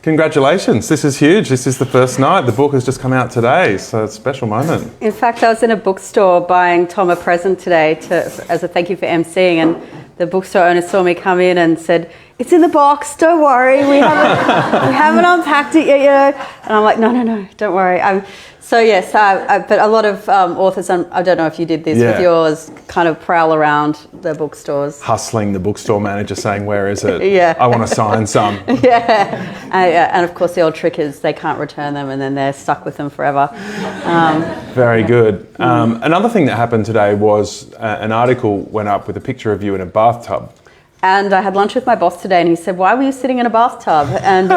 Congratulations, this is huge. This is the first night. The book has just come out today, so it's a special moment. In fact, I was in a bookstore buying Tom a present today as a thank you for emceeing, and the bookstore owner saw me come in and said, "It's in the box, don't worry, we haven't unpacked it yet, you know." And I'm like, no, don't worry. So yes, but a lot of authors, I don't know if you did this with yours, kind of prowl around the bookstores. Hustling the bookstore manager saying, "Where is it? Yeah. I want to sign some." And of course the old trick is they can't return them and then they're stuck with them forever. Very good. Another thing that happened today was an article went up with a picture of you in a bathtub. And I had lunch with my boss today and he said, "Why were you sitting in a bathtub?" And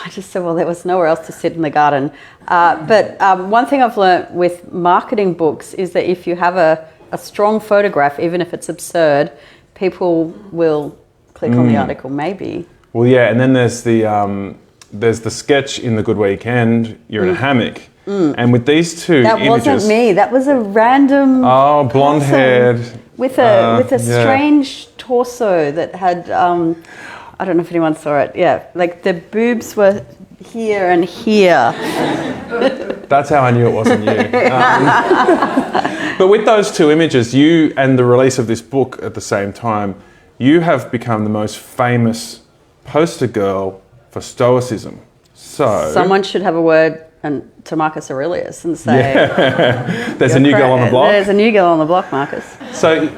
I just said, well, there was nowhere else to sit in the garden. But one thing I've learnt with marketing books is that if you have a strong photograph, even if it's absurd, people will click on the article, maybe. Well, yeah, and then there's the sketch in The Good Weekend, you're in a hammock. And with these two that images... That wasn't me, that was a random blonde-haired. With a strange torso that had... I don't know if anyone saw it. Yeah, like the boobs were here and here. That's how I knew it wasn't you. But with those two images, you and the release of this book at the same time, you have become the most famous poster girl for Stoicism. So someone should have a word to Marcus Aurelius and say, "There's a new girl on the block." There's a new girl on the block, Marcus. So,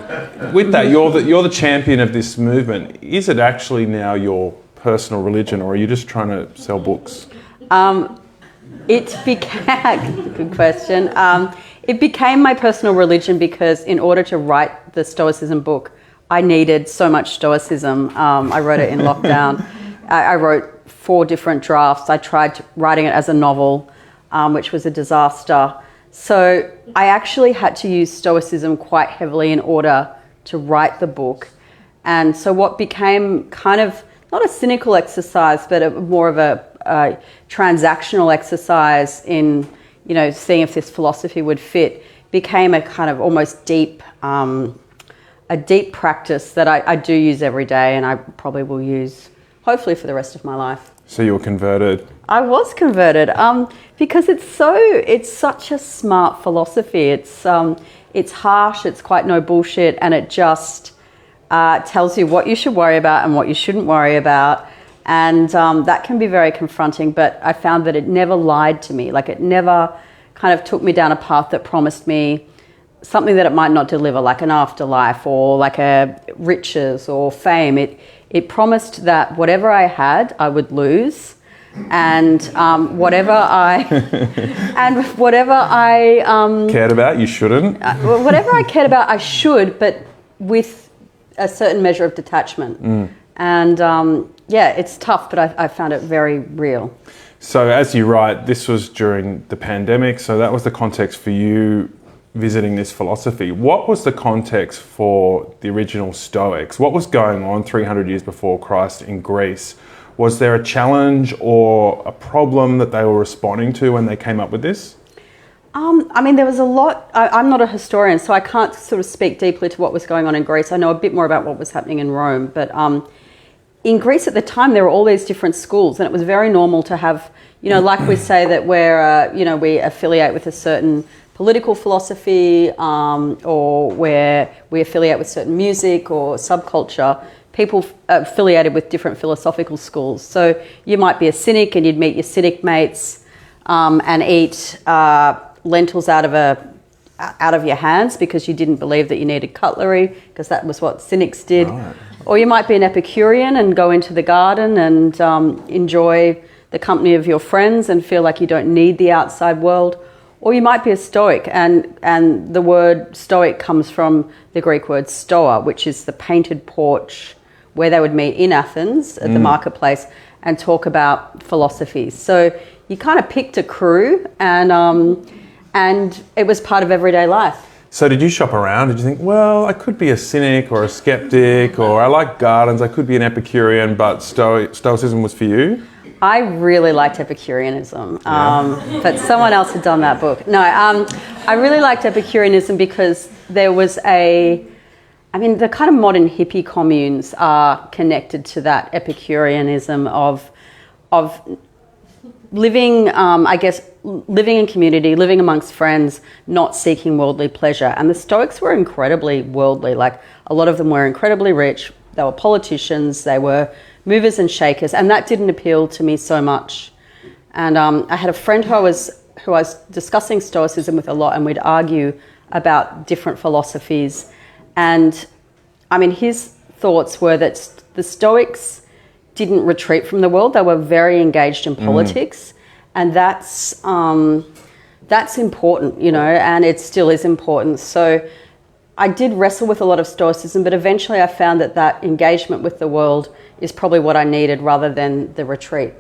with that, you're the champion of this movement. Is it actually now your personal religion, or are you just trying to sell books? It became good question. It became my personal religion because in order to write the Stoicism book, I needed so much Stoicism. I wrote it in lockdown. I wrote 4 different drafts. I tried writing it as a novel, which was a disaster. So I actually had to use Stoicism quite heavily in order to write the book. And so what became kind of, not a cynical exercise, but more of a transactional exercise in, seeing if this philosophy would fit, became a kind of almost deep practice that I do use every day, and I probably will use hopefully for the rest of my life. So you were converted? I was converted because it's such a smart philosophy. It's harsh, it's quite no bullshit, and it just tells you what you should worry about and what you shouldn't worry about. And that can be very confronting, but I found that it never lied to me. Like, it never kind of took me down a path that promised me something that it might not deliver, like an afterlife or like a riches or fame. It promised that whatever I had, I would lose, and whatever I cared about, you shouldn't. Whatever I cared about, I should, but with a certain measure of detachment. And it's tough, but I found it very real. So as you write, this was during the pandemic, so that was the context for you visiting this philosophy. What was the context for the original Stoics? What was going on 300 years before Christ in Greece? Was there a challenge or a problem that they were responding to when they came up with this? There was a lot. I'm not a historian, so I can't sort of speak deeply to what was going on in Greece. I know a bit more about what was happening in Rome, but in Greece at the time, there were all these different schools, and it was very normal to have, like we say that we affiliate with a certain political philosophy, or where we affiliate with certain music or subculture. People affiliated with different philosophical schools. So you might be a cynic and you'd meet your cynic mates and eat lentils out of your hands because you didn't believe that you needed cutlery, because that was what cynics did. Right. Or you might be an Epicurean and go into the garden and enjoy the company of your friends and feel like you don't need the outside world. Or you might be a Stoic, and the word Stoic comes from the Greek word stoa, which is the painted porch where they would meet in Athens at the marketplace and talk about philosophies. So you kind of picked a crew, and it was part of everyday life. So did you shop around? Did you think, well, I could be a cynic or a skeptic, or I like gardens, I could be an Epicurean, but Stoicism was for you? I really liked Epicureanism, but someone else had done that book. No, I really liked Epicureanism because there was the kind of modern hippie communes are connected to that Epicureanism of of living, I guess, living in community, living amongst friends, not seeking worldly pleasure. And the Stoics were incredibly worldly. Like, a lot of them were incredibly rich. They were politicians. They were movers and shakers. And that didn't appeal to me so much. And I had a friend who I was discussing Stoicism with a lot, and we'd argue about different philosophies. And I mean, his thoughts were that the Stoics didn't retreat from the world. They were very engaged in politics. And that's important, you know, and it still is important. So I did wrestle with a lot of Stoicism, but eventually I found that engagement with the world is probably what I needed rather than the retreat.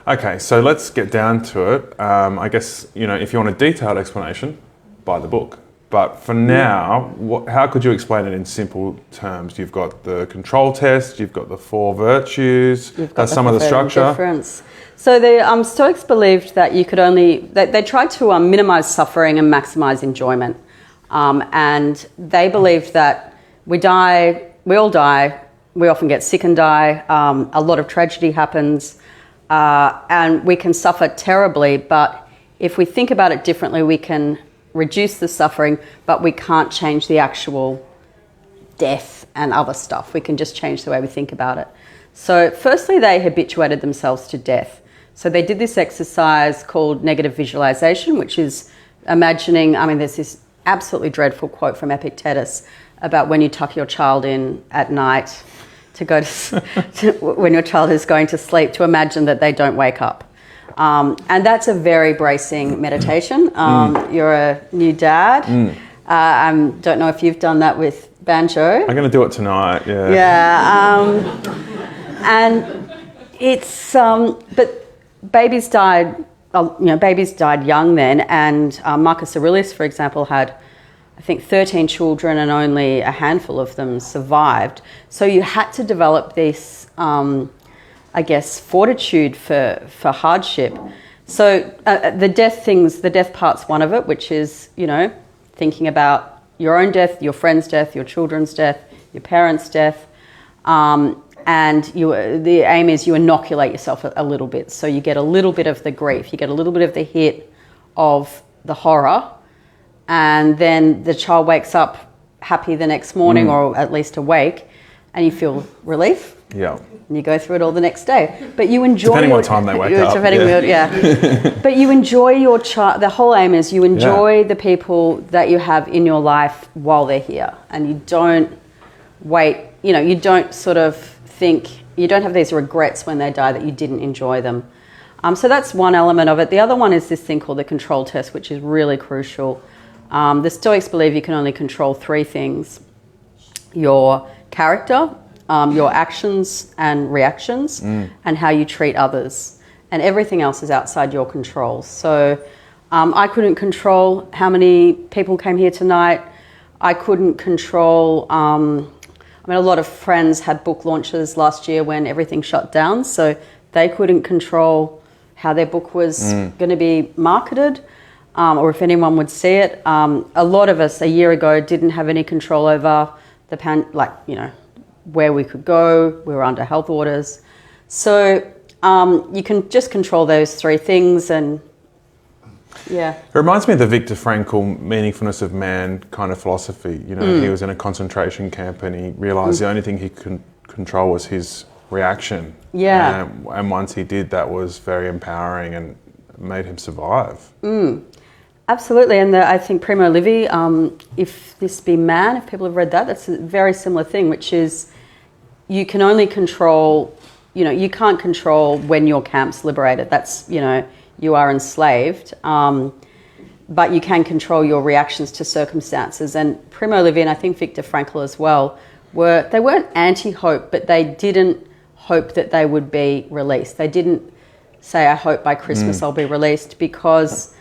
Okay, so let's get down to it. I guess, you know, if you want a detailed explanation, buy the book. But for now, how could you explain it in simple terms? You've got the control test, you've got the 4 virtues, that's some of the structure. Difference. So the Stoics believed that you could they tried to minimise suffering and maximise enjoyment. And they believed that we all die, we often get sick and die, a lot of tragedy happens, and we can suffer terribly, but if we think about it differently, we can reduce the suffering, but we can't change the actual death and other stuff. We can just change the way we think about it. So firstly, they habituated themselves to death. So they did this exercise called negative visualization, which is imagining, I mean, there's this absolutely dreadful quote from Epictetus about when you tuck your child in at night to go to when your child is going to sleep, to imagine that they don't wake up. And that's a very bracing meditation. You're a new dad. I don't know if you've done that with Banjo. I'm going to do it tonight, yeah. Yeah. And it's, but babies died young then. And Marcus Aurelius, for example, had, I think, 13 children and only a handful of them survived. So you had to develop this, I guess, fortitude for hardship. So the death part's one of it, which is, you know, thinking about your own death, your friend's death, your children's death, your parents' death. And the aim is you inoculate yourself a little bit. So you get a little bit of the grief, you get a little bit of the hit of the horror, and then the child wakes up happy the next morning, or at least awake, and you feel relief. Yeah. And you go through it all the next day. But you enjoy... Depending what time they wake up. But you enjoy your child. The whole aim is you enjoy the people that you have in your life while they're here. And you don't wait, you know, you don't sort of think, you don't have these regrets when they die that you didn't enjoy them. So that's one element of it. The other one is this thing called the control test, which is really crucial. The Stoics believe you can only control 3 things: your character, your actions and reactions, and how you treat others. And everything else is outside your control. So I couldn't control how many people came here tonight. I couldn't control... a lot of friends had book launches last year when everything shut down, so they couldn't control how their book was going to be marketed, or if anyone would see it. A lot of us a year ago didn't have any control over where we could go. We were under health orders. So you can just control those 3 things, and yeah. It reminds me of the Viktor Frankl meaningfulness of man kind of philosophy. You know, he was in a concentration camp and he realised the only thing he could control was his reaction. Yeah. And once he did, that was very empowering and made him survive. Absolutely. And I think Primo Levi, If This Be Man, if people have read that, that's a very similar thing, which is you can only control, you know, you can't control when your camp's liberated. That's, you know, you are enslaved, but you can control your reactions to circumstances. And Primo Levi, and I think Viktor Frankl as well, they weren't anti-hope, but they didn't hope that they would be released. They didn't say, I hope by Christmas I'll be released, because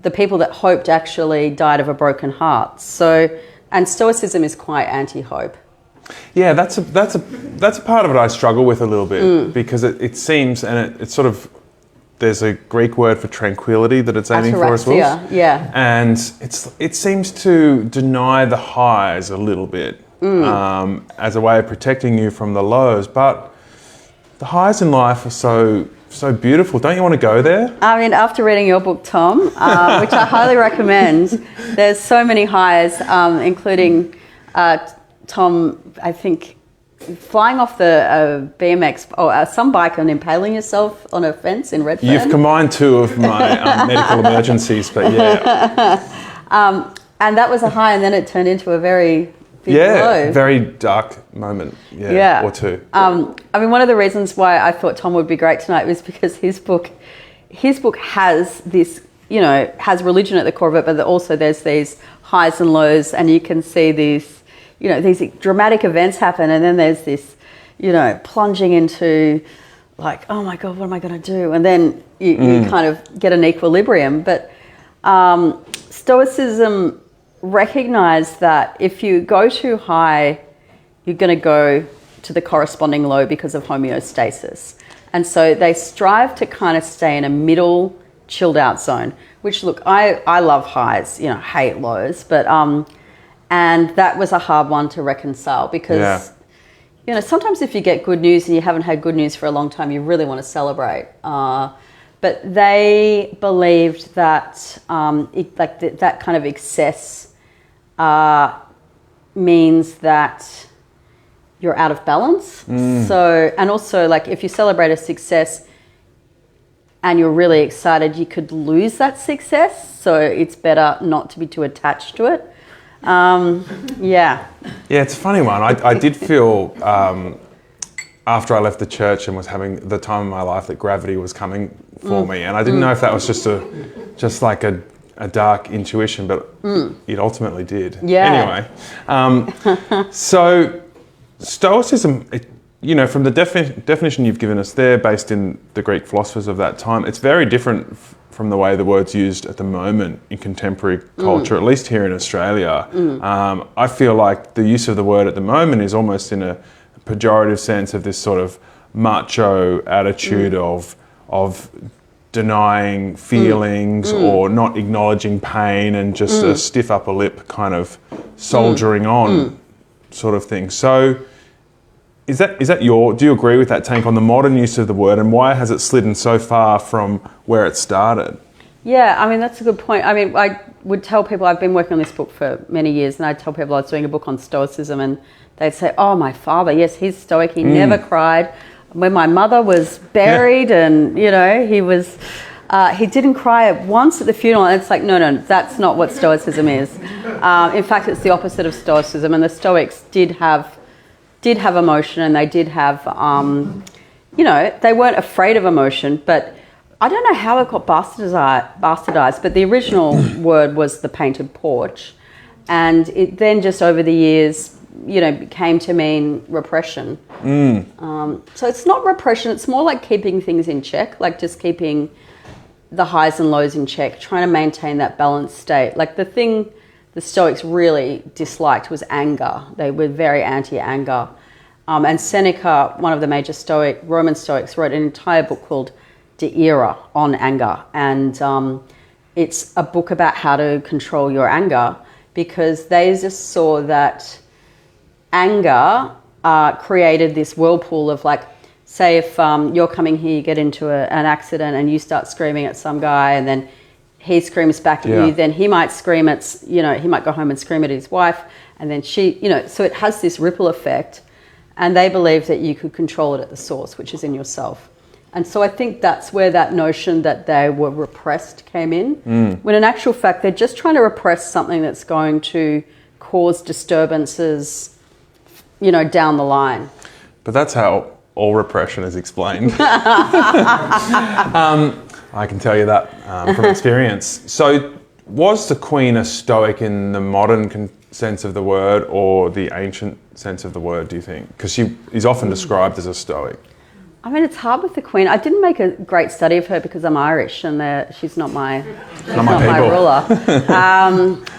the people that hoped actually died of a broken heart. So, and Stoicism is quite anti-hope. Yeah, that's a part of it I struggle with a little bit, because it seems, and it's sort of, there's a Greek word for tranquility that it's aiming for as well. Yeah. And it seems to deny the highs a little bit as a way of protecting you from the lows. But the highs in life are so so beautiful. Don't you want to go there? I mean, after reading your book, Tom, which I highly recommend, there's so many highs, including Tom, I think, flying off the BMX or some bike and impaling yourself on a fence in Redfern. You've combined two of my medical emergencies, but yeah. And that was a high, and then it turned into a very big low. Very dark moment, or two. I mean, one of the reasons why I thought Tom would be great tonight was because his book has this, has religion at the core of it, but also there's these highs and lows, and you can see these, these dramatic events happen, and then there's this, plunging into like, oh my God, what am I going to do? And then you kind of get an equilibrium. But Stoicism recognize that if you go too high, you're going to go to the corresponding low because of homeostasis. And so they strive to kind of stay in a middle, chilled out zone, which, look, I love highs, hate lows, but and that was a hard one to reconcile because, sometimes if you get good news and you haven't had good news for a long time, you really want to celebrate. But they believed that that kind of excess means that you're out of balance. So, and also, like, if you celebrate a success and you're really excited, you could lose that success. So it's better not to be too attached to it. Yeah, it's a funny one. I did feel after I left the church and was having the time of my life that gravity was coming for me, and I didn't know if that was just like a dark intuition, but it ultimately did. Yeah. Anyway, so Stoicism, from the definition you've given us there, based in the Greek philosophers of that time, it's very different from the way the word's used at the moment in contemporary culture, at least here in Australia. I feel like the use of the word at the moment is almost in a pejorative sense of this sort of macho attitude of denying feelings or not acknowledging pain and just a stiff upper lip kind of soldiering on sort of thing. So is that do you agree with that take on the modern use of the word, and why has it slidden so far from where it started? Yeah, I mean, that's a good point. I mean, I would tell people, I've been working on this book for many years, and I'd tell people I was doing a book on Stoicism, and they'd say, oh, my father, yes, he's Stoic, he never cried. When my mother was buried and, he was, he didn't cry once at the funeral. And it's like, no, that's not what Stoicism is. In fact, it's the opposite of Stoicism. And the Stoics did have emotion, and they did have, they weren't afraid of emotion, but I don't know how it got bastardized, but the original word was the painted porch. And it then just over the years, came to mean repression. So it's not repression, it's more like keeping things in check, like just keeping the highs and lows in check, trying to maintain that balanced state. Like the thing the Stoics really disliked was anger. They were very anti-anger. And Seneca, one of the major Roman Stoics, wrote an entire book called De Ira on anger. And it's a book about how to control your anger, because they just saw that anger created this whirlpool of, like, say if you're coming here, you get into an accident and you start screaming at some guy, and then he screams back at you, then he might scream at, he might go home and scream at his wife, and then she, so it has this ripple effect, and they believe that you could control it at the source, which is in yourself. And so I think that's where that notion that they were repressed came in, when in actual fact they're just trying to repress something that's going to cause disturbances, down the line. But that's how all repression is explained. I can tell you that from experience. So was the Queen a Stoic in the modern sense of the word or the ancient sense of the word, do you think? Because she is often described as a Stoic. I mean, it's hard with the Queen. I didn't make a great study of her because I'm Irish and she's not my ruler.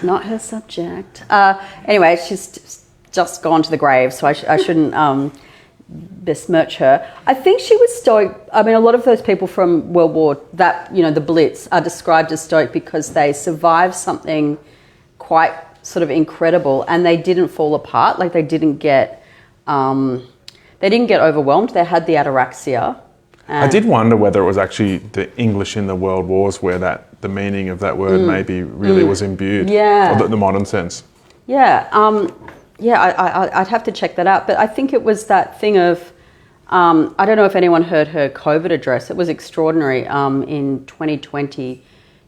Not her subject. Anyway, she's just gone to the grave, so I shouldn't besmirch her. I think she was Stoic. I mean, a lot of those people from World War, the Blitz, are described as Stoic because they survived something quite sort of incredible, and they didn't fall apart. Like, they didn't get overwhelmed. They had the ataraxia, I did wonder whether it was actually the English in the World Wars where the meaning of that word maybe really was imbued. Yeah. Or the modern sense. Yeah. I'd have to check that out. But I think it was that thing of, I don't know if anyone heard her COVID address. It was extraordinary in 2020.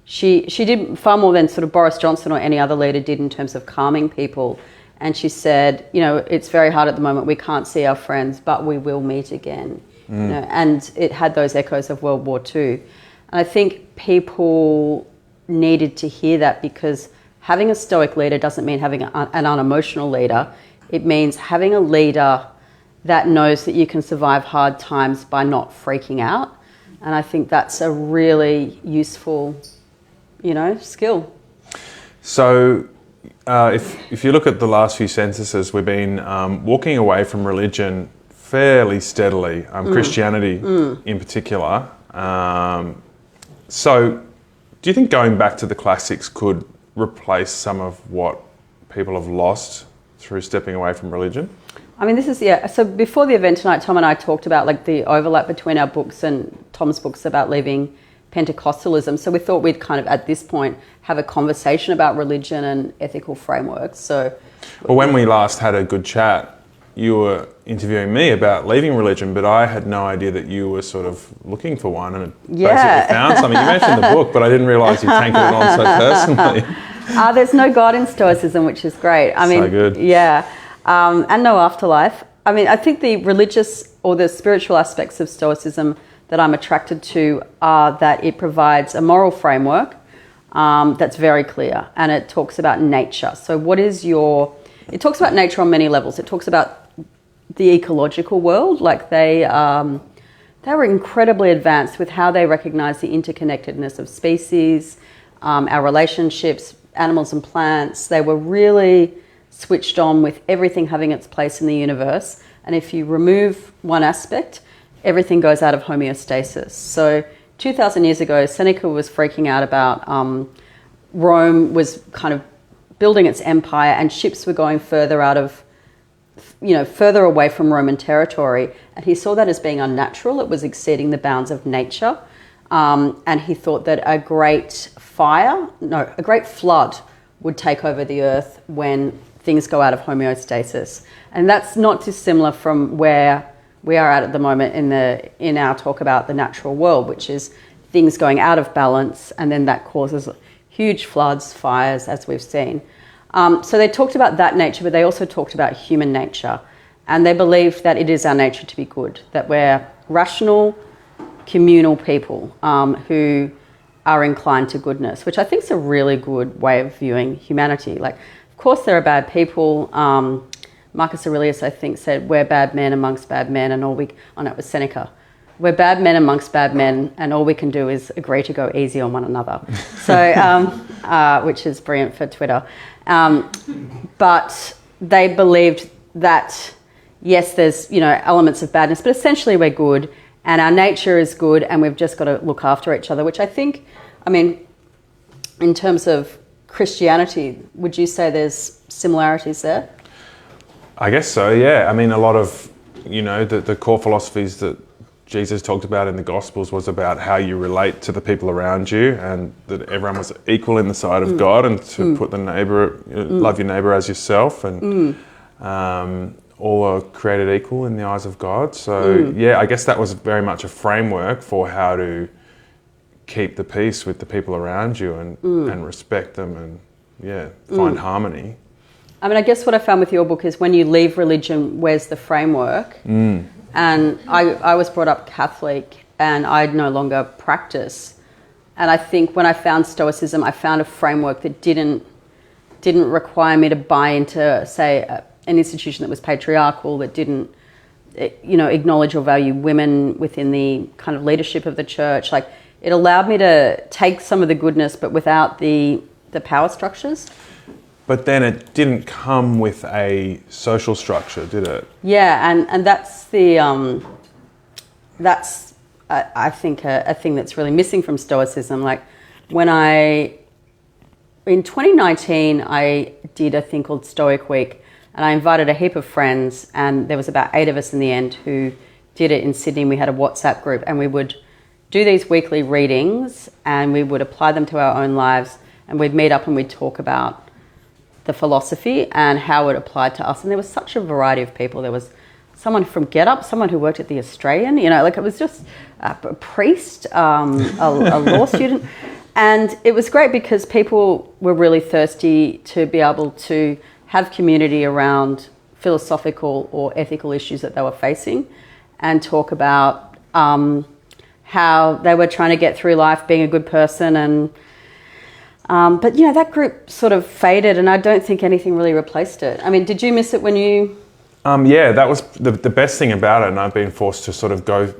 She did far more than sort of Boris Johnson or any other leader did in terms of calming people. And she said, it's very hard at the moment. We can't see our friends, but we will meet again. And it had those echoes of World War II. And I think people needed to hear that, because having a Stoic leader doesn't mean having an unemotional leader. It means having a leader that knows that you can survive hard times by not freaking out. And I think that's a really useful, skill. So if you look at the last few censuses, we've been walking away from religion fairly steadily, Christianity in particular. So do you think going back to the classics could replace some of what people have lost through stepping away from religion? I mean, so before the event tonight, Tom and I talked about like the overlap between our books and Tom's books about leaving Pentecostalism. So we thought we'd kind of, at this point, have a conversation about religion and ethical frameworks. So, well, when we last had a good chat, you were interviewing me about leaving religion, but I had no idea that you were sort of looking for one and basically found something. You mentioned the book, but I didn't realise you tanked it on so personally. There's no God in Stoicism, which is great. I mean, so good. Yeah, and no afterlife. I mean, I think the religious or the spiritual aspects of Stoicism that I'm attracted to are that it provides a moral framework that's very clear, and it talks about nature. So it talks about nature on many levels. It talks about the ecological world, like they were incredibly advanced with how they recognize the interconnectedness of species, our relationships, animals and plants. They were really switched on with everything having its place in the universe. And if you remove one aspect, everything goes out of homeostasis. So 2,000 years ago, Seneca was freaking out about Rome was kind of building its empire, and ships were going further away from Roman territory. And he saw that as being unnatural. It was exceeding the bounds of nature. And he thought that a great flood would take over the earth when things go out of homeostasis. And that's not dissimilar from where we are at the moment in our talk about the natural world, which is things going out of balance, and then that causes huge floods, fires, as we've seen. So they talked about that nature, but they also talked about human nature. And they believed that it is our nature to be good, that we're rational, communal people who are inclined to goodness, which I think is a really good way of viewing humanity. Like, of course, there are bad people. Marcus Aurelius, I think, said, we're bad men amongst bad men, and it was Seneca. We're bad men amongst bad men, and all we can do is agree to go easy on one another. So, which is brilliant for Twitter. But they believed that, yes, there's, elements of badness, but essentially we're good, and our nature is good, and we've just got to look after each other, which I think, in terms of Christianity, would you say there's similarities there? I guess so, yeah. A lot of, the core philosophies that Jesus talked about in the Gospels was about how you relate to the people around you, and that everyone was equal in the sight of God, and to put love your neighbour as yourself, and all are created equal in the eyes of God. So, yeah, I guess that was very much a framework for how to keep the peace with the people around you and respect them and, find harmony. I guess what I found with your book is when you leave religion, where's the framework? And I was brought up Catholic, and I no longer practice. And I think when I found Stoicism, I found a framework that didn't require me to buy into, say, an institution that was patriarchal, that didn't, acknowledge or value women within the kind of leadership of the church. Like, it allowed me to take some of the goodness, but without the power structures. But then it didn't come with a social structure, did it? Yeah, and that's I think a thing that's really missing from Stoicism. Like, in 2019, I did a thing called Stoic Week, and I invited a heap of friends, and there was about 8 of us in the end who did it in Sydney. We had a WhatsApp group, and we would do these weekly readings, and we would apply them to our own lives, and we'd meet up and we'd talk about the philosophy and how it applied to us. And there was such a variety of people. There was someone from Get Up, someone who worked at the Australian, it was just a priest, a law student. And it was great because people were really thirsty to be able to have community around philosophical or ethical issues that they were facing, and talk about how they were trying to get through life being a good person. And but that group sort of faded, and I don't think anything really replaced it. I mean, did you miss it when you... Yeah, that was the best thing about it, and I've been forced to sort of go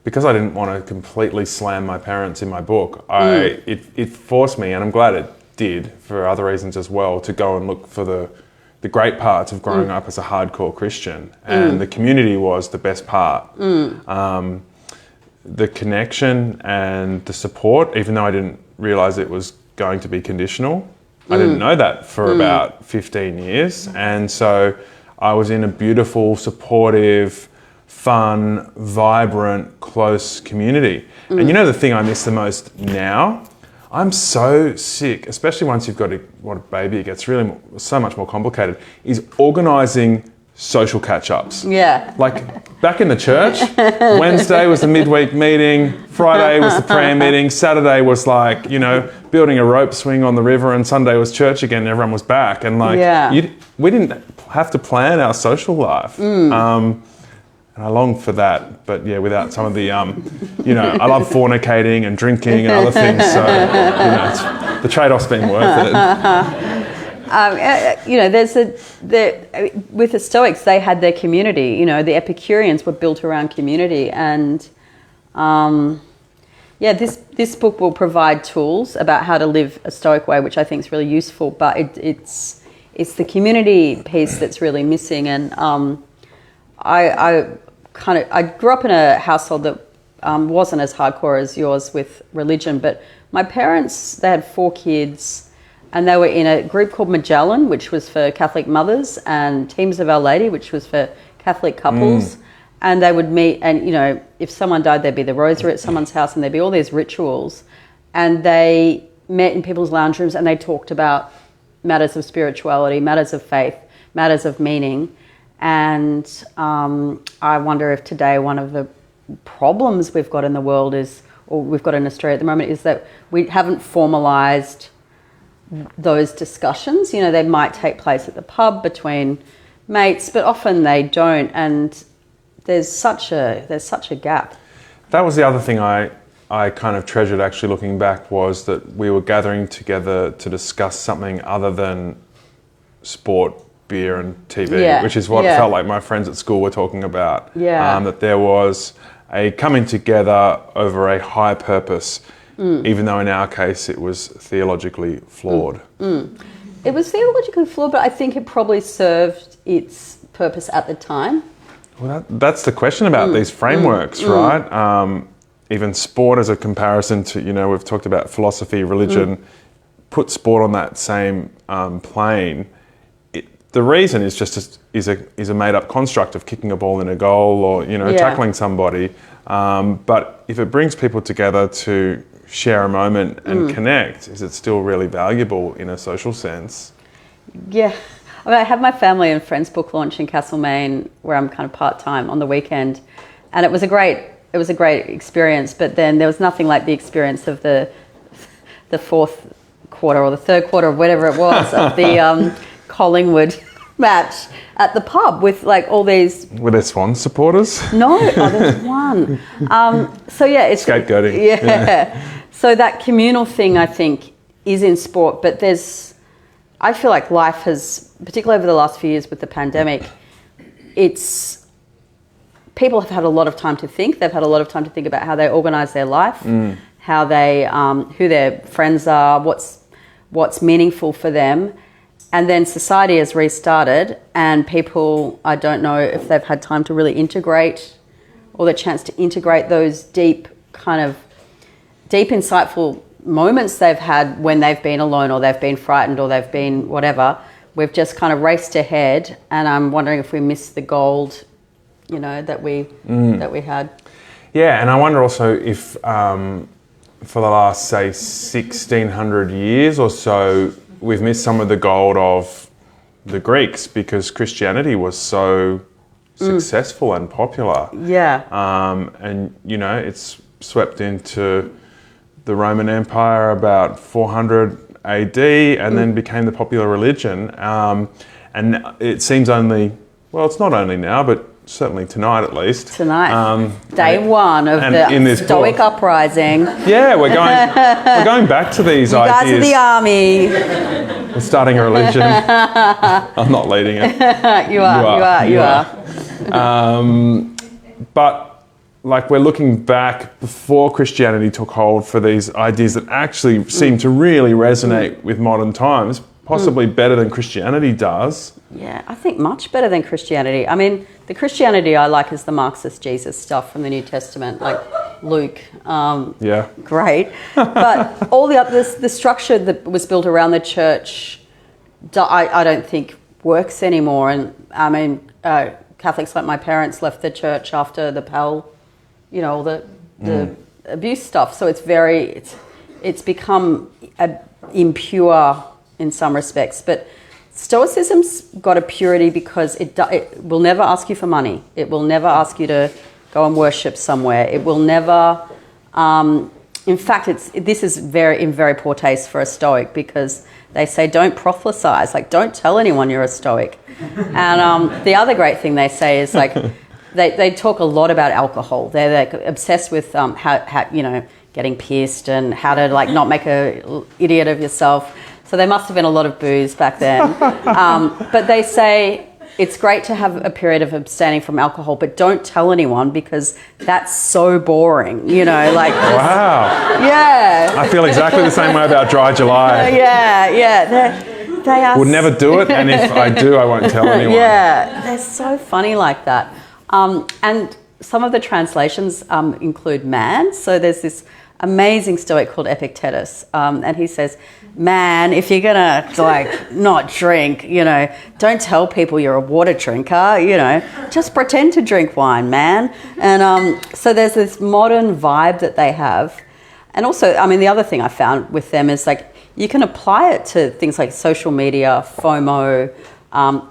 because I didn't want to completely slam my parents in my book. It forced me, and I'm glad it did for other reasons as well, to go and look for the great parts of growing up as a hardcore Christian, and the community was the best part. The connection and the support, even though I didn't realise it was going to be conditional. I didn't know that for about 15 years, and so I was in a beautiful, supportive, fun, vibrant, close community. And the thing I miss the most now, I'm so sick, especially once you've got a baby, it gets really so much more complicated, is organising social catch-ups. Yeah. Like back in the church, Wednesday was the midweek meeting, Friday was the prayer meeting, Saturday was like, building a rope swing on the river, and Sunday was church again and everyone was back. And we didn't have to plan our social life. And I long for that, but without some of the, I love fornicating and drinking and other things, so, the trade-off's been worth it. With the Stoics, they had their community. The Epicureans were built around community, and this book will provide tools about how to live a Stoic way, which I think is really useful. But it's the community piece that's really missing. And I grew up in a household that wasn't as hardcore as yours with religion, but my parents, they had 4 kids. And they were in a group called Magellan, which was for Catholic mothers, and Teams of Our Lady, which was for Catholic couples. And they would meet, and, if someone died, there'd be the rosary at someone's house, and there'd be all these rituals. And they met in people's lounge rooms, and they talked about matters of spirituality, matters of faith, matters of meaning. And I wonder if today one of the problems we've got in the world is, or we've got in Australia at the moment, is that we haven't formalised those discussions. They might take place at the pub between mates, but often they don't, and there's such a gap. That was the other thing I kind of treasured, actually, looking back, was that we were gathering together to discuss something other than sport, beer and TV, which is what it felt like my friends at school were talking about. That there was a coming together over a high purpose, even though in our case it was theologically flawed. It was theologically flawed, but I think it probably served its purpose at the time. Well, that's the question about these frameworks, right? Even sport as a comparison to, we've talked about philosophy, religion, put sport on that same plane. The reason is just is a made-up construct of kicking a ball in a goal or, tackling somebody. But if it brings people together to share a moment and connect, is it still really valuable in a social sense? Yeah. I have my family and friends book launch in Castlemaine, where I'm kind of part-time on the weekend. And it was a great experience, but then there was nothing like the experience of the fourth quarter or the third quarter, or whatever it was, of the Collingwood match at the pub with like all these... Were there Swan supporters? No, there's one. It's... Scapegoating. Yeah. So that communal thing, I think, is in sport, but I feel like life has, particularly over the last few years with the pandemic, people have had a lot of time to think. They've had a lot of time to think about how they organise their life, how they, who their friends are, what's meaningful for them. And then society has restarted, and people, I don't know if they've had time to really integrate, or the chance to integrate those deep, insightful moments they've had when they've been alone, or they've been frightened, or they've been whatever. We've just kind of raced ahead, and I'm wondering if we missed the gold that we had. Yeah, and I wonder also if for the last, say, 1,600 years or so, we've missed some of the gold of the Greeks because Christianity was so successful and popular. Yeah. And, it's swept into the Roman Empire about 400 AD and then became the popular religion. And it seems it's not only now, but certainly tonight at least. Tonight, day one of the Stoic uprising. Yeah, we're going back to these you ideas. You guys are the army. We're starting a religion. I'm not leading it. You are. But we're looking back before Christianity took hold for these ideas that actually seem to really resonate with modern times, possibly better than Christianity does. Yeah, I think much better than Christianity. I mean, the Christianity I like is the Marxist Jesus stuff from the New Testament, like Luke. Yeah. Great. But all the structure that was built around the church, I don't think works anymore. And I mean, Catholics like my parents left the church after the Pell, all the abuse stuff. So it's become impure in some respects. But Stoicism's got a purity because it will never ask you for money. It will never ask you to go and worship somewhere. It will never. In fact, this is in very poor taste for a Stoic because they say don't proselytize, don't tell anyone you're a Stoic. And the other great thing they say is they talk a lot about alcohol. They're obsessed with how getting pissed and how to not make an idiot of yourself. So there must have been a lot of booze back then. But they say it's great to have a period of abstaining from alcohol, but don't tell anyone because that's so boring, Wow. Yeah. I feel exactly the same way about Dry July. Yeah. They are. Would never do it, and if I do, I won't tell anyone. Yeah, they're so funny like that. And some of the translations include man. So there's this amazing Stoic called Epictetus, and he says, man, if you're gonna not drink, don't tell people you're a water drinker, just pretend to drink wine, man. And so there's this modern vibe that they have. And also, I mean, the other thing I found with them is you can apply it to things like social media, FOMO,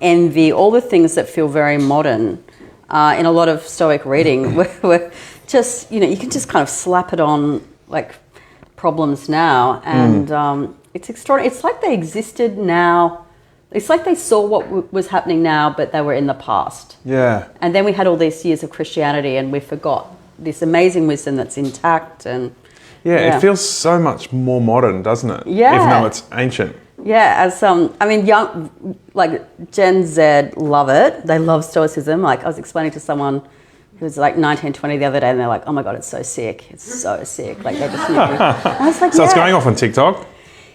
envy, all the things that feel very modern in a lot of Stoic reading. where just, you can just kind of slap it on problems now, and it's extraordinary. It's like they existed now. It's like they saw what was happening now, but they were in the past. Yeah. And then we had all these years of Christianity, and we forgot this amazing wisdom that's intact. And it feels so much more modern, doesn't it? Yeah. Even though it's ancient. Yeah, as young, Gen Z love it. They love Stoicism. I was explaining to someone who was 19, 20 the other day, and they're like, oh my God, it's so sick. It's so sick. They just knew. I was like, so it's going off on TikTok?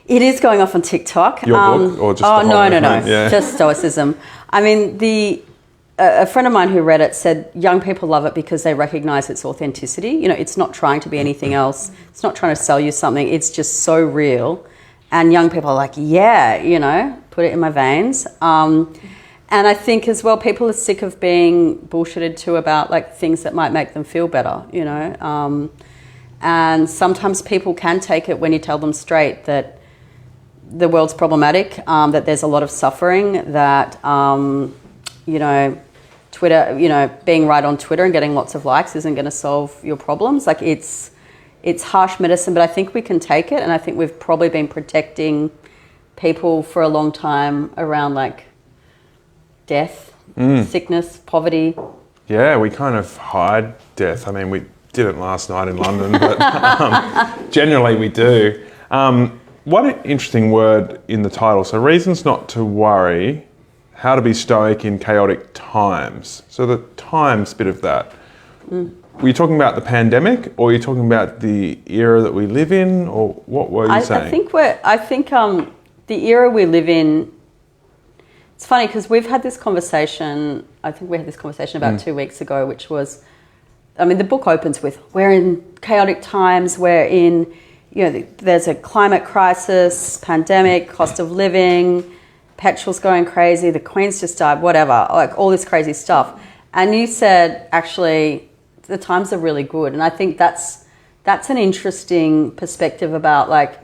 It is going off on TikTok. Your book, or just the whole no. Yeah. Just Stoicism. I mean, a friend of mine who read it said young people love it because they recognise its authenticity. It's not trying to be anything else. It's not trying to sell you something. It's just so real. And young people are like, put it in my veins. And I think as well, people are sick of being bullshitted to about things that might make them feel better, and sometimes people can take it when you tell them straight that the world's problematic, that there's a lot of suffering, that, Twitter, being right on Twitter and getting lots of likes isn't going to solve your problems. It's harsh medicine, but I think we can take it. And I think we've probably been protecting people for a long time around death, sickness, poverty. Yeah, we kind of hide death. I mean, we didn't last night in London, but generally we do. What an interesting word in the title. So reasons not to worry, how to be stoic in chaotic times. So the times bit of that. Were you talking about the pandemic, or were you talking about the era that we live in, or what were you saying? I think the era we live in, it's funny because we've had this conversation, I think we had this conversation about 2 weeks ago, which was, I mean, the book opens with, we're in chaotic times, we're in, there's a climate crisis, pandemic, cost of living, petrol's going crazy, the Queen's just died, whatever, all this crazy stuff. And you said, actually, the times are really good. And I think that's an interesting perspective about like,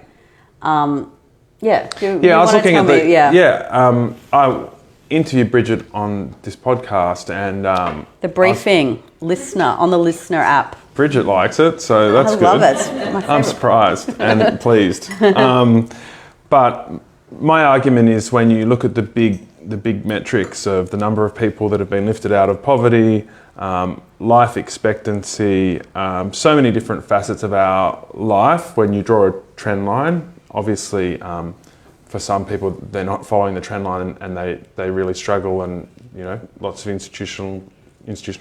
yeah. I was looking at I interviewed Brigid on this podcast and the briefing on the listener app. Brigid likes it, so that's good. I love it. I'm surprised and pleased. But my argument is when you look at the big metrics of the number of people that have been lifted out of poverty, life expectancy, so many different facets of our life, when you draw a trend line, obviously for some people they're not following the trend line and they really struggle, and lots of institutional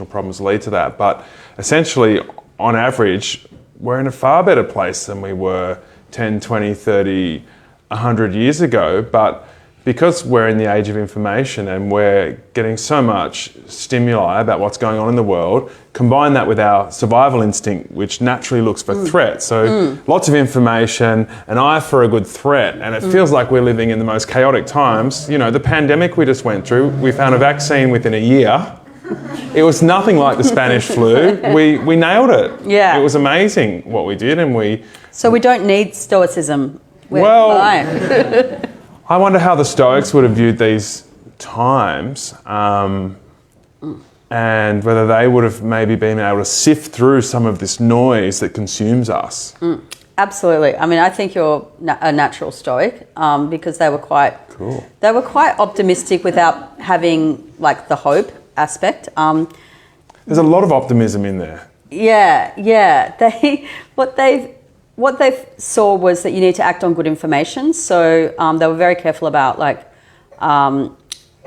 problems lead to that. But essentially, on average, we're in a far better place than we were 10, 20, 30, 100 years ago. But because we're in the age of information and we're getting so much stimuli about what's going on in the world, combine that with our survival instinct, which naturally looks for threat. So lots of information, an eye for a good threat, and it feels like we're living in the most chaotic times. The pandemic we just went through, we found a vaccine within a year. It was nothing like the Spanish flu. We nailed it. Yeah. It was amazing what we did, and So we don't need Stoicism. I wonder how the Stoics would have viewed these times, and whether they would have maybe been able to sift through some of this noise that consumes us. Absolutely. I mean, I think you're a natural Stoic because they were quite cool. They were quite optimistic without having like the hope aspect. There's a lot of optimism in there. Yeah. What they saw was that you need to act on good information. So they were very careful about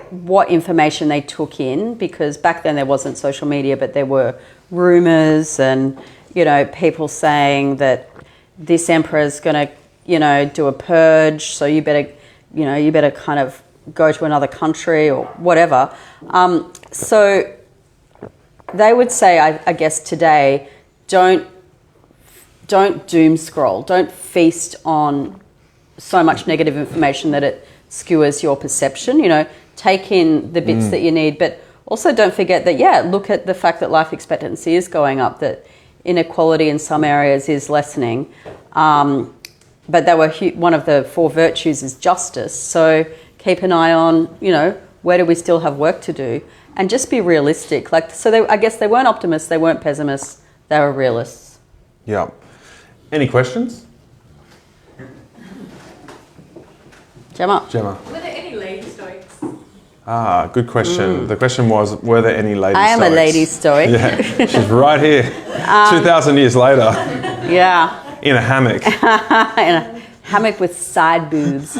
what information they took in, because back then there wasn't social media, but there were rumours and people saying that this emperor's going to do a purge, so you better kind of go to another country or whatever. So they would say, I guess today, don't doom scroll. Don't feast on so much negative information that it skewers your perception. Take in the bits that you need, but also don't forget that, look at the fact that life expectancy is going up, that inequality in some areas is lessening. But one of the 4 virtues is justice. So keep an eye on, where do we still have work to do? And just be realistic. I guess they weren't optimists, they weren't pessimists, they were realists. Yeah. Any questions? Gemma. Were there any lady Stoics? Good question. The question was, were there any lady Stoics? I am a lady Stoic. Yeah, she's right here. 2,000 years later. Yeah. In a hammock. In a hammock with side boobs.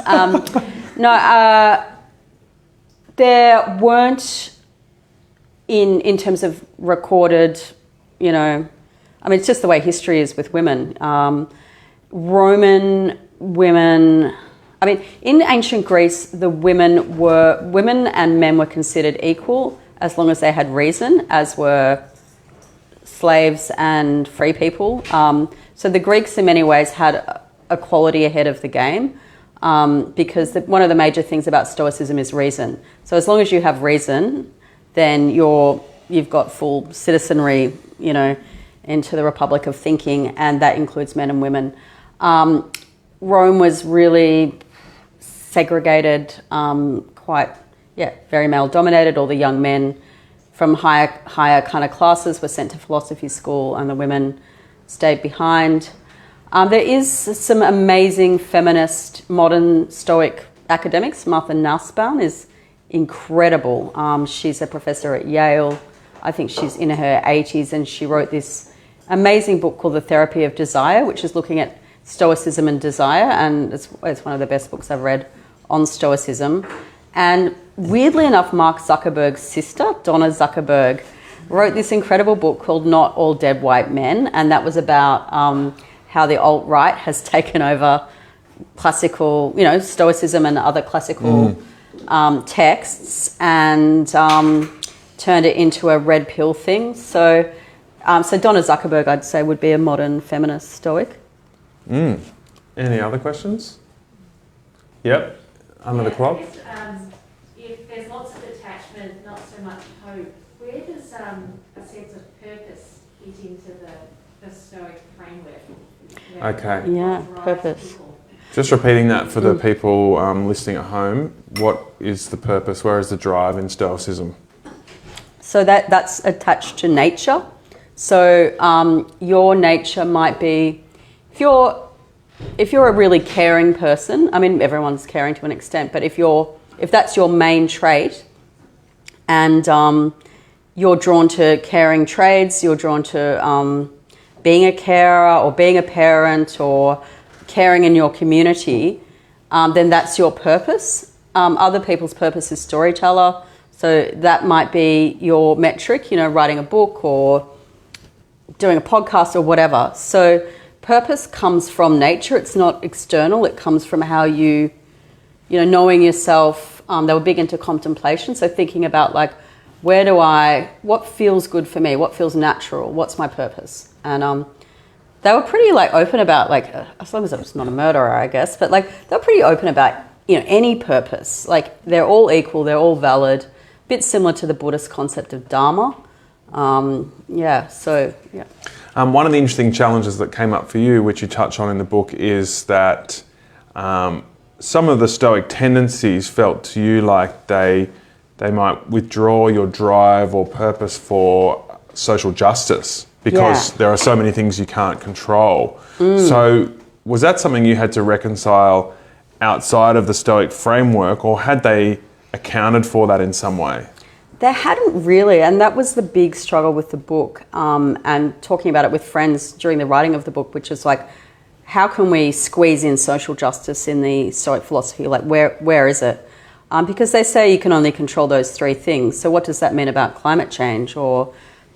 There weren't, in terms of recorded, it's just the way history is with women. Roman women, in ancient Greece, the women and men were considered equal as long as they had reason, as were slaves and free people. So the Greeks in many ways had equality ahead of the game, because one of the major things about Stoicism is reason. So as long as you have reason, then you've got full citizenry, into the Republic of Thinking, and that includes men and women. Rome was really segregated, very male dominated. All the young men from higher kind of classes were sent to philosophy school, and the women stayed behind. There is some amazing feminist modern Stoic academics. Martha Nussbaum is incredible. She's a professor at Yale. I think she's in her 80s, and she wrote this amazing book called The Therapy of Desire, which is looking at Stoicism and desire, and it's one of the best books I've read on Stoicism. And weirdly enough, Mark Zuckerberg's sister, Donna Zuckerberg, wrote this incredible book called Not All Dead White Men, and that was about how the alt-right has taken over classical, Stoicism and other classical texts, and turned it into a red pill thing. So Donna Zuckerberg, I'd say, would be a modern feminist Stoic. Any other questions? Yep, under the clock. If there's lots of attachment, not so much hope, where does a sense of purpose fit into the Stoic framework? Okay. Yeah, What drives purpose. people? Just repeating that for the people listening at home. What is the purpose? Where is the drive in Stoicism? So that's attached to nature. So your nature might be, if you're a really caring person, I mean everyone's caring to an extent, but if that's your main trait, and you're drawn to caring traits, you're drawn to being a carer or being a parent or caring in your community, then that's your purpose. Other people's purpose is storyteller, so that might be your metric, writing a book or doing a podcast or whatever. So purpose comes from nature, it's not external, it comes from how knowing yourself. They were big into contemplation, so thinking about what feels good for me, what feels natural, what's my purpose? And they were pretty open about as long as it was not a murderer, I guess, but they were pretty open about any purpose. They're all equal, they're all valid. A bit similar to the Buddhist concept of dharma. One of the interesting challenges that came up for you, which you touch on in the book, is that some of the Stoic tendencies felt to you like they might withdraw your drive or purpose for social justice because there are so many things you can't control. So was that something you had to reconcile outside of the Stoic framework, or had they accounted for that in some way? They hadn't really, and that was the big struggle with the book, and talking about it with friends during the writing of the book, which is how can we squeeze in social justice in the Stoic philosophy? Where is it? Because they say you can only control those three things. So what does that mean about climate change or,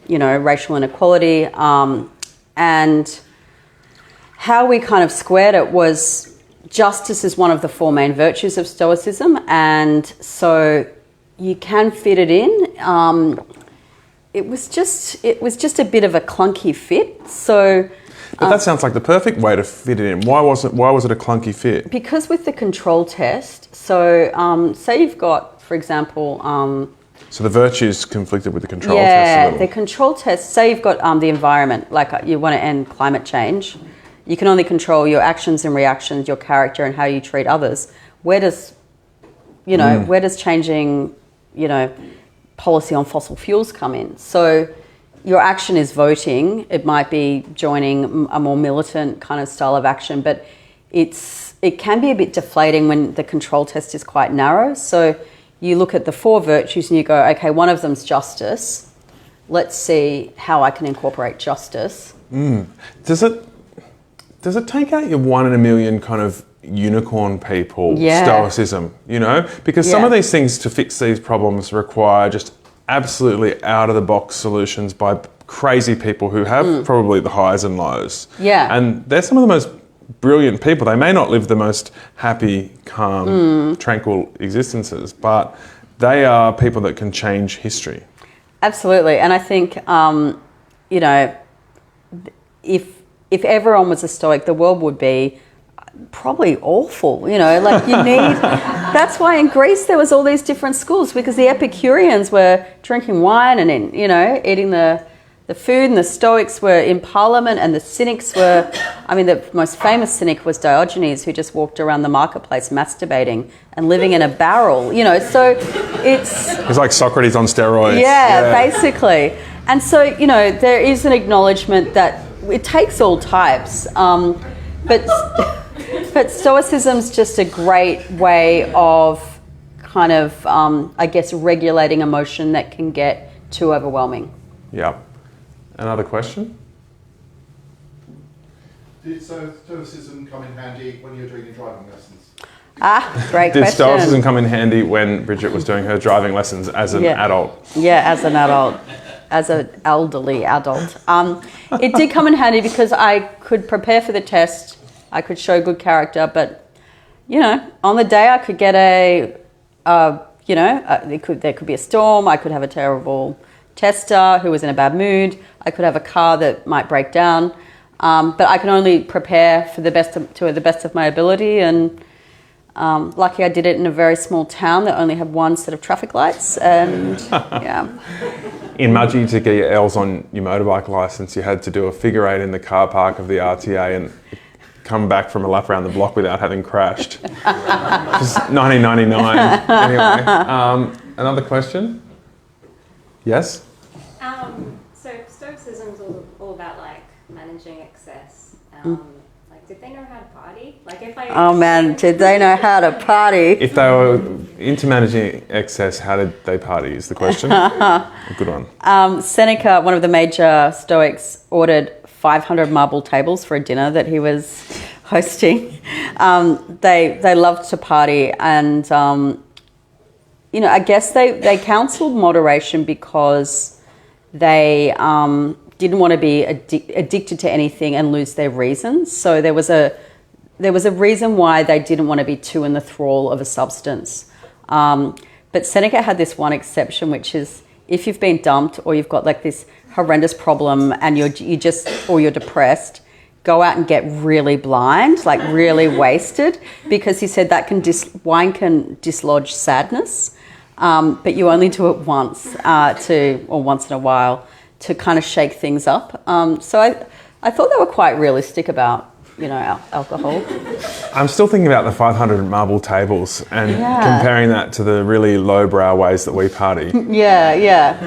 racial inequality? And how we kind of squared it was justice is one of the four main virtues of Stoicism, and so you can fit it in. It was just a bit of a clunky fit. So. But that sounds like the perfect way to fit it in. Why was it a clunky fit? Because with the control test, so say you've got, for example... so the virtues conflicted with the control test a little. Yeah, the control test, say you've got the environment, you want to end climate change. You can only control your actions and reactions, your character and how you treat others. Where does changing, policy on fossil fuels come in? So... your action is voting. It might be joining a more militant kind of style of action, but it can be a bit deflating when the control test is quite narrow. So you look at the four virtues and you go, okay, one of them's justice. Let's see how I can incorporate justice. Does it take out your 1 in a million kind of unicorn people, Stoicism, Because some of these things to fix these problems require just absolutely out-of-the-box solutions by crazy people who have probably the highs and lows. Yeah. And they're some of the most brilliant people. They may not live the most happy, calm, tranquil existences, but they are people that can change history. Absolutely. And I think, if everyone was a Stoic, the world would be probably awful, you need... That's why in Greece there was all these different schools, because the Epicureans were drinking wine and eating the food, and the Stoics were in parliament, and the Cynics were... the most famous Cynic was Diogenes, who just walked around the marketplace masturbating and living in a barrel, so it's like Socrates on steroids. Yeah, basically. And so, there is an acknowledgement that it takes all types, but Stoicism's just a great way of kind of, regulating emotion that can get too overwhelming. Yeah. Another question? Did Stoicism come in handy when you were doing your driving lessons? Great Did question. Stoicism come in handy when Brigid was doing her driving lessons as an adult? Yeah, as an adult. As an elderly adult. It did come in handy because I could prepare for the test. I could show good character, but, on the day I could get there could be a storm. I could have a terrible tester who was in a bad mood. I could have a car that might break down. But I can only prepare for the best of my ability. And lucky I did it in a very small town that only had one set of traffic lights. And yeah. In Mudgee, to get your L's on your motorbike licence, you had to do a figure eight in the car park of the RTA and come back from a lap around the block without having crashed. Just 1999. Anyway, another question? Yes? So Stoicism is all about like managing excess. Like, did they know how to party? Like, if I Oh man, did they know how to party? If they were into managing excess, how did they party is the question. A good one. Seneca, one of the major Stoics, ordered 500 marble tables for a dinner that he was hosting. They loved to party, and I guess they counselled moderation because they didn't want to be addicted to anything and lose their reasons. So there was a reason why they didn't want to be too in the thrall of a substance. But Seneca had this one exception, which is if you've been dumped or you've got like this horrendous problem and you're depressed, go out and get really blind, like really wasted, because he said that wine can dislodge sadness, but you only do it once or once in a while to kind of shake things up. So I thought they were quite realistic about alcohol. I'm still thinking about the 500 marble tables and comparing that to the really lowbrow ways that we party. Yeah,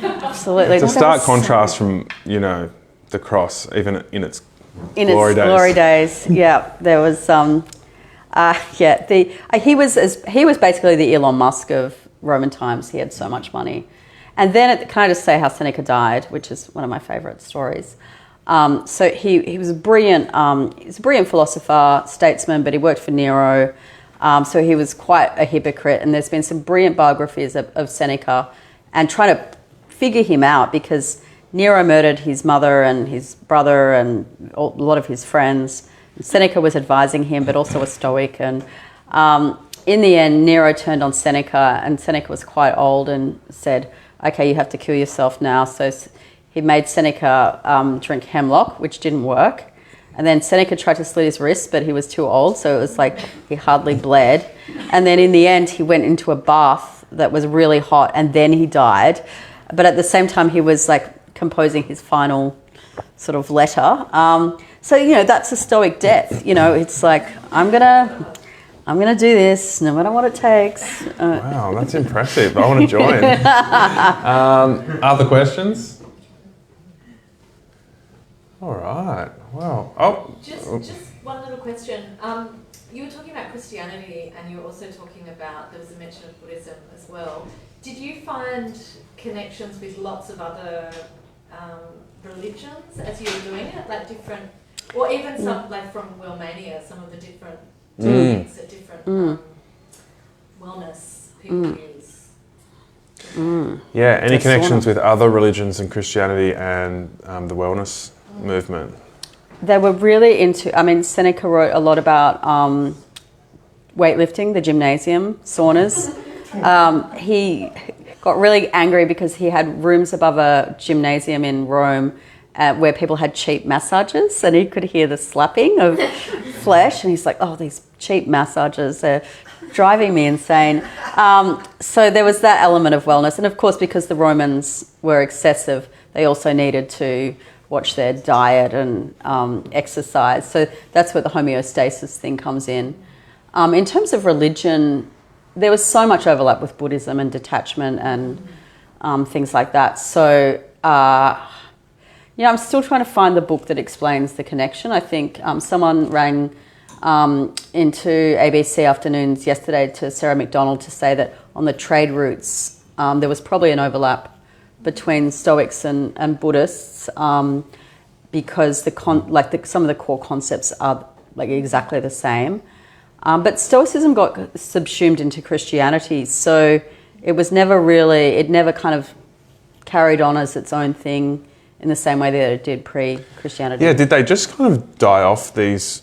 absolutely. It's a stark contrast from, the cross, even in its glory days. Yeah, there was he was basically the Elon Musk of Roman times. He had so much money. And then can I just say how Seneca died, which is one of my favourite stories. So he was a brilliant philosopher, statesman, but he worked for Nero. So he was quite a hypocrite. And there's been some brilliant biographies of Seneca and trying to figure him out, because Nero murdered his mother and his brother and a lot of his friends. Seneca was advising him, but also a Stoic. And in the end, Nero turned on Seneca, and Seneca was quite old and said, okay, you have to kill yourself now. So he made Seneca drink hemlock, which didn't work. And then Seneca tried to slit his wrist, but he was too old, so it was like he hardly bled. And then in the end, he went into a bath that was really hot, and then he died. But at the same time, he was like composing his final sort of letter. So that's a Stoic death. It's like I'm gonna do this no matter what it takes. Wow, that's impressive. I want to join. Other questions? All right. Wow. Oh. Just one little question. You were talking about Christianity, and you were also talking about, there was a mention of Buddhism as well. Did you find connections with lots of other religions as you were doing it, like different, or even some like from Wellmania, some of the different techniques that different wellness people use? Yeah. Any connections with other religions and Christianity and the wellness movement? They were really into, Seneca wrote a lot about weightlifting, the gymnasium, saunas. He got really angry because he had rooms above a gymnasium in Rome where people had cheap massages, and he could hear the slapping of flesh, and he's like, oh, these cheap massages are driving me insane. So there was that element of wellness. And of course, because the Romans were excessive, they also needed to watch their diet and exercise. So that's where the homeostasis thing comes in. In terms of religion, there was so much overlap with Buddhism and detachment and things like that. So, I'm still trying to find the book that explains the connection. I think someone rang into ABC Afternoons yesterday to Sarah McDonald to say that on the trade routes, there was probably an overlap between Stoics and Buddhists, because some of the core concepts are like exactly the same. But Stoicism got subsumed into Christianity, so it never kind of carried on as its own thing in the same way that it did pre-Christianity. Yeah, did they just kind of die off, these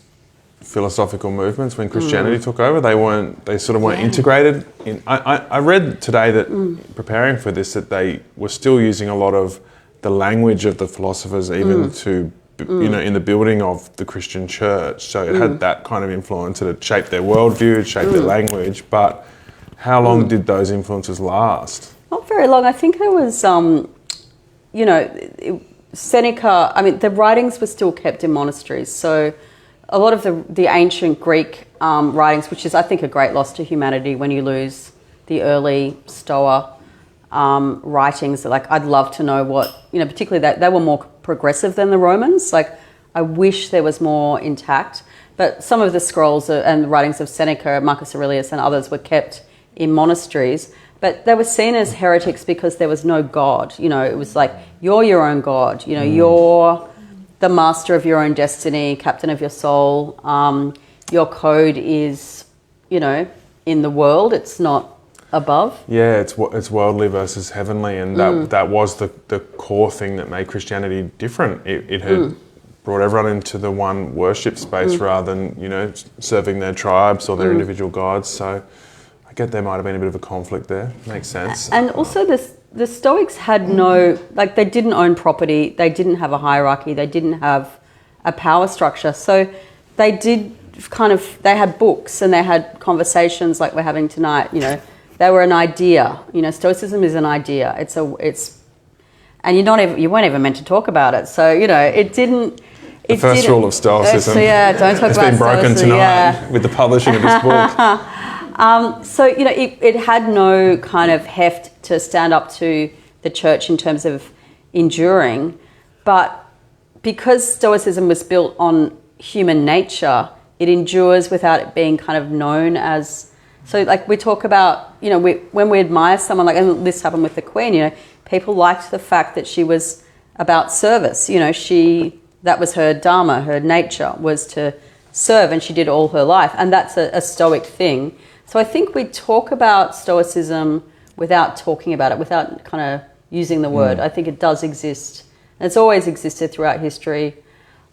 philosophical movements, when Christianity took over? They sort of weren't integrated in. I read today that preparing for this, that they were still using a lot of the language of the philosophers even to in the building of the Christian church. So it had that kind of influence, that it shaped their worldview, it shaped their language. But how long did those influences last? Not very long. I think it was Seneca, I mean, the writings were still kept in monasteries. So a lot of the ancient Greek writings, which is, I think, a great loss to humanity when you lose the early Stoa writings. Like, I'd love to know what, particularly that they were more progressive than the Romans. Like, I wish there was more intact. But some of the scrolls and the writings of Seneca, Marcus Aurelius and others were kept in monasteries. But they were seen as heretics because there was no God. It was like, you're your own God. You're the master of your own destiny, captain of your soul. Your code is, in the world. It's not above. Yeah, it's worldly versus heavenly, and that was the core thing that made Christianity different. It had brought everyone into the one worship space rather than serving their tribes or their individual gods. So I get there might have been a bit of a conflict there. Makes sense. And also the Stoics had they didn't own property, they didn't have a hierarchy, they didn't have a power structure. So they did they had books and they had conversations like we're having tonight, They were an idea. Stoicism is an idea. And you weren't even meant to talk about it. So, it didn't... The first rule of Stoicism. Don't talk about Stoicism. It's been broken tonight with the publishing of this book. So, it had no kind of heft to stand up to the church in terms of enduring. But because Stoicism was built on human nature, it endures without it being kind of known as... So, like, we talk about, when we admire someone, like, and this happened with the Queen, people liked the fact that she was about service. That was her dharma, her nature was to serve, and she did all her life. And that's a Stoic thing. So I think we talk about Stoicism without talking about it, without kind of using the word. I think it does exist. And it's always existed throughout history.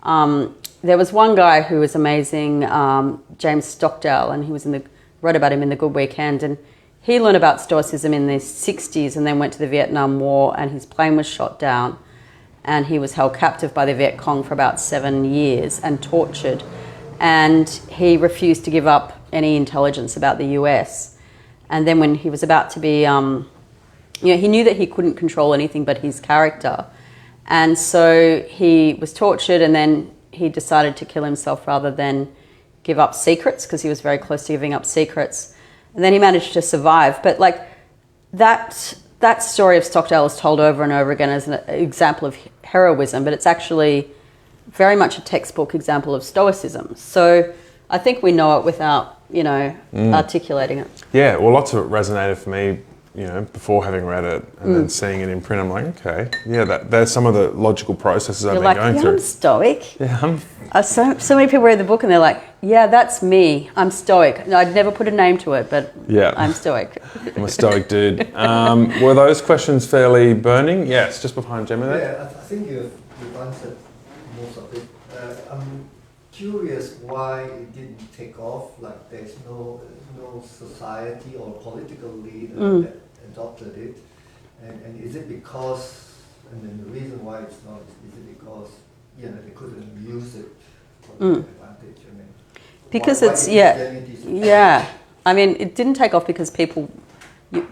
There was one guy who was amazing, James Stockdale, and he was wrote about him in The Good Weekend, and he learned about Stoicism in the 60s and then went to the Vietnam War, and his plane was shot down and he was held captive by the Viet Cong for about 7 years and tortured, and he refused to give up any intelligence about the US. And then when he was about to be, he knew that he couldn't control anything but his character, and so he was tortured, and then he decided to kill himself rather than give up secrets, because he was very close to giving up secrets. And then he managed to survive. But like that story of Stockdale is told over and over again as an example of heroism, but it's actually very much a textbook example of Stoicism. So I think we know it without, articulating it. Yeah, well, lots of it resonated for me, before having read it and then seeing it in print. I'm like, okay, there's some of the logical processes I've been going through. I'm Stoic. Yeah, so many people read the book and they're like, yeah, that's me. I'm Stoic. No, I'd never put a name to it, but I'm Stoic. I'm a Stoic dude. Were those questions fairly burning? Yes, just behind Gemma there. Yeah, I think you've answered most of it. I'm curious why it didn't take off. Like, there's no society or political leader that adopted it, and is it because? And then the reason why it's not is it because they couldn't use it for their advantage? I mean, because why I mean, it didn't take off because people.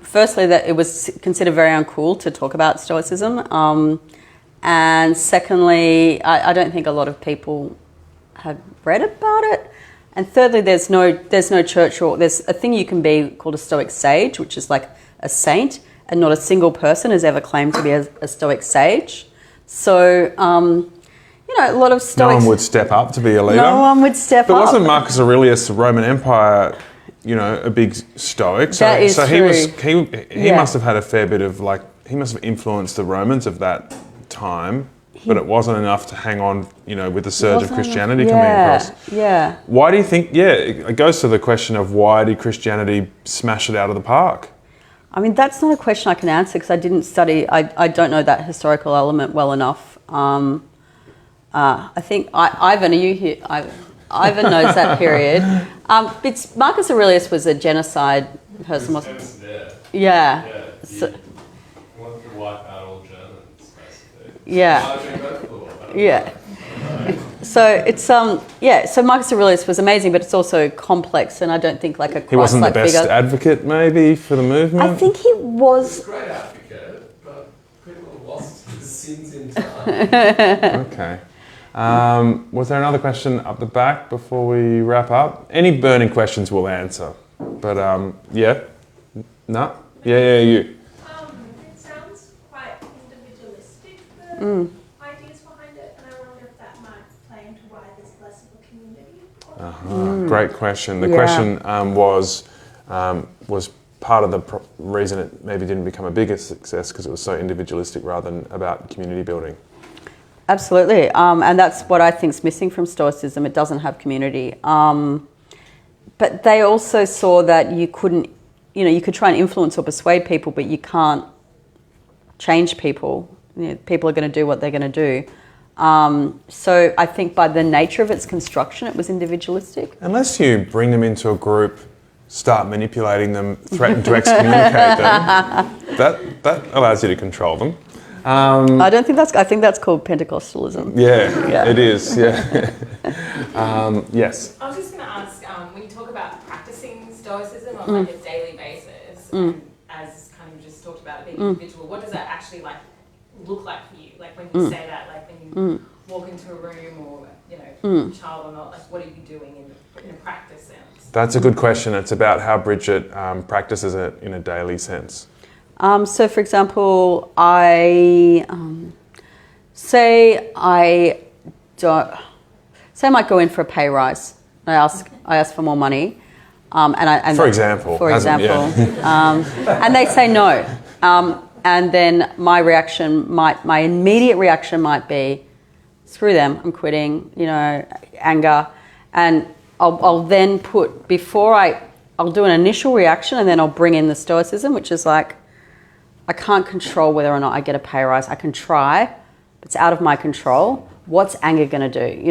Firstly, that it was considered very uncool to talk about Stoicism, and secondly, I don't think a lot of people had read about it. And thirdly, there's no church, or there's a thing you can be called a Stoic sage, which is like a saint, and not a single person has ever claimed to be a Stoic sage. So, a lot of Stoics... No one would step up to be a leader. No one would step up. But wasn't Marcus Aurelius, the Roman Empire, a big Stoic? So, that is true. He Yeah. must have had a fair bit of, he must have influenced the Romans of that time. But it wasn't enough to hang on, with the surge of Christianity coming across. Yeah. Why do you think, it goes to the question of why did Christianity smash it out of the park? I mean, that's not a question I can answer because I didn't study, I don't know that historical element well enough. I think, Ivan, are you here? Ivan knows that period. Marcus Aurelius was a genocide person, wasn't he? Yeah. So, wanted to wipe out all Germans, basically. Yeah. So it's so Marcus Aurelius was amazing, but it's also complex, and I don't think like a He wasn't the best figure. advocate maybe for the movement. I think he was. Great advocate, but people lost his Since in time. Okay. Was there another question up the back before we wrap up? Any burning questions we'll answer. But yeah? No? Yeah, you. It sounds quite individualistic, the ideas behind it, and I wonder if that might play into why there's less of a community. Great question. The Yeah. question was part of the reason it maybe didn't become a bigger success because it was so individualistic rather than about community building. Absolutely, and that's what I think is missing from Stoicism. It doesn't have community. But they also saw that you couldn't, you could try and influence or persuade people, but you can't change people. People are going to do what they're going to do. So I think by the nature of its construction, it was individualistic. Unless you bring them into a group, start manipulating them, threaten to excommunicate them, that allows you to control them. I think that's called Pentecostalism. Yeah, it is, yeah. Yes. I was just going to ask, when you talk about practicing Stoicism on like a daily basis, and as kind of just talked about being individual, what does that actually like look like for you? Like when you say that, like when you walk into a room or, child or not, like what are you doing in a practice sense? That's a good question. It's about how Brigid practices it in a daily sense. So, for example, I I might go in for a pay rise. I ask for more money, For example, and they say no, and then my immediate reaction might be, screw them, I'm quitting. Anger, and I'll then I'll do an initial reaction, and then I'll bring in the Stoicism, which is like, I can't control whether or not I get a pay rise. I can try, but it's out of my control. What's anger going to do?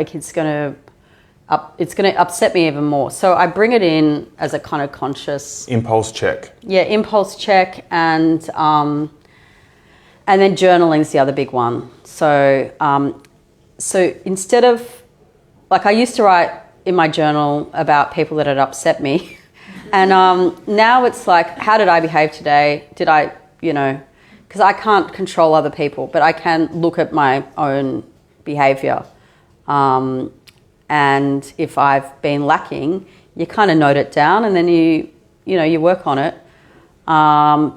It's going to upset me even more. So I bring it in as a kind of conscious impulse check. Yeah, impulse check, and then journaling is the other big one. So instead of, like, I used to write in my journal about people that had upset me, and now it's like, how did I behave today? Did I, because I can't control other people, but I can look at my own behaviour. And if I've been lacking, you kind of note it down, and then you work on it,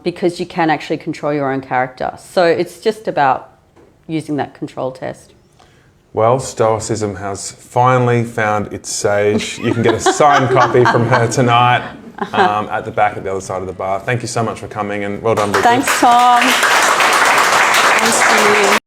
because you can actually control your own character. So it's just about using that control test. Well, Stoicism has finally found its sage. You can get a signed copy from her tonight at the back at the other side of the bar. Thank you so much for coming, and well done, Brigid. Thanks, Tom. Thanks to you.